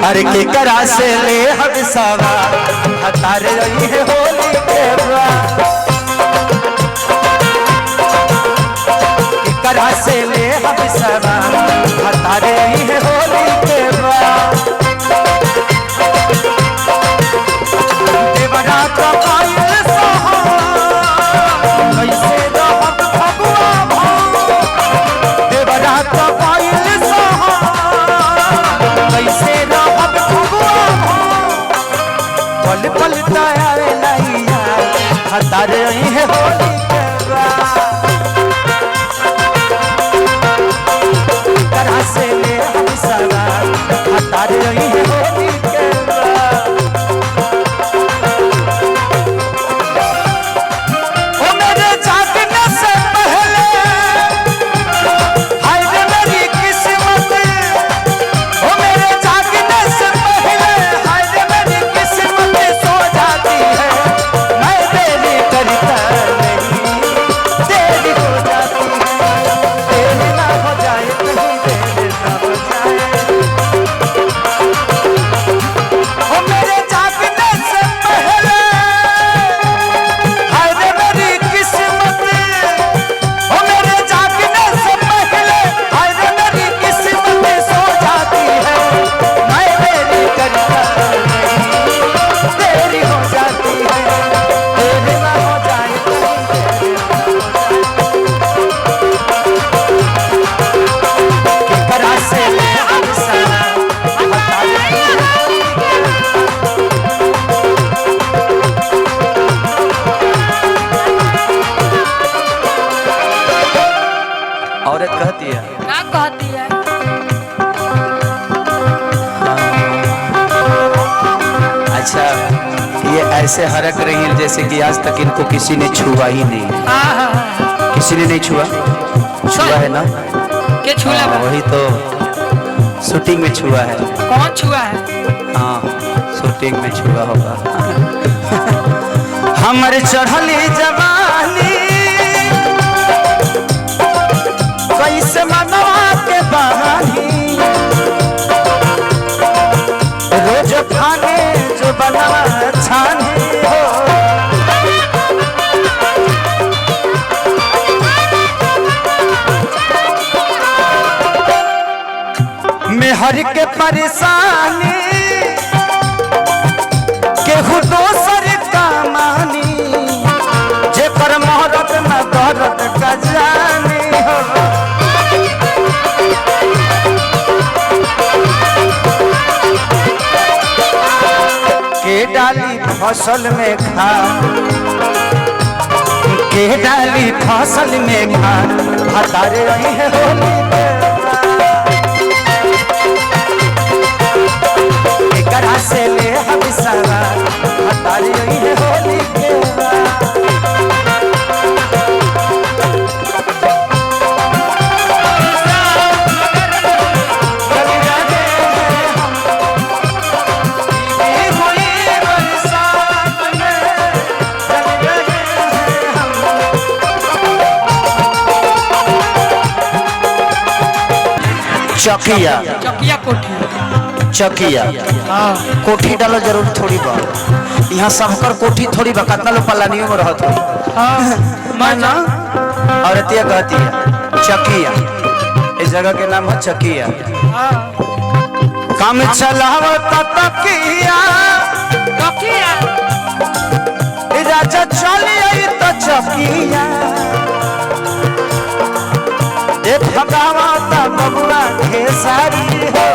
अरे के करा से ले हम सवा हतार रही है होली के के करा से ले हम सवा हतार रही है होली के देवरा का पायल सहा कैसे रहब फगुआ भाव देवरा का पायल सहा कैसे रहब फगुआ भाव पल पल तारे लैया हतार रही है होली के तरह से ले हम सवा हतार रही है होली के औरत कहती है क्या कहती है? अच्छा ये ऐसे हरक रही है जैसे कि आज तक इनको किसी ने छुआ ही नहीं। किसी ने नहीं छुआ छुआ है ना के छुआ वही तो शूटिंग में छुआ है। कौन छुआ है? हाँ शूटिंग में छुआ होगा। हमारे चढ़ली जवानी कैसे मनवा के बहानी रोज खाने जो बनवा छानी हो मेहर के परेशानी केहू दोसर का मानी जेकर मोहरत न दर्द का जानी हो के डाली फसल में खा के डाली फसल में खा हतारे रही है होली के करा से ले हम सवा हतारे रही है होली के चकिया चकिया कोठी चकिया कोठी डालो जरूर थोड़ी बात यहाँ सबकर कोठी थोड़ी बा कितना लोग पलानियों में रहत माना औरतिया कहती है चकिया इस जगह के नाम है चकिया काम चलाओ तकिया चकिया राजा चली आई तो चकिया एक भगावा बबुआ खेसारी हो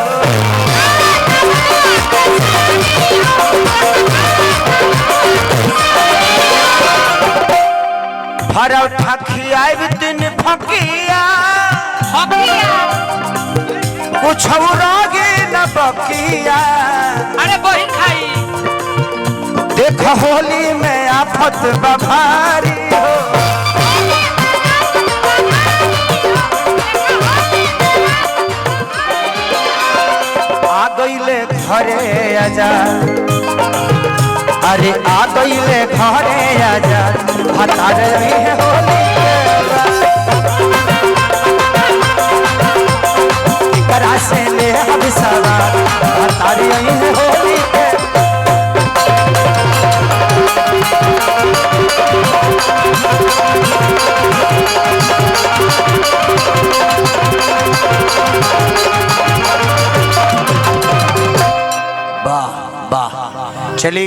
भरा उठा खियाई दिन फकिया कुछ रोगे न बकिया अरे बहिन खाई देख होली में आफत बभारी हो गईले घरे आजा अरे आ गईले घरे आजा हतार रही है होली करा से ले हम सवार हतार चली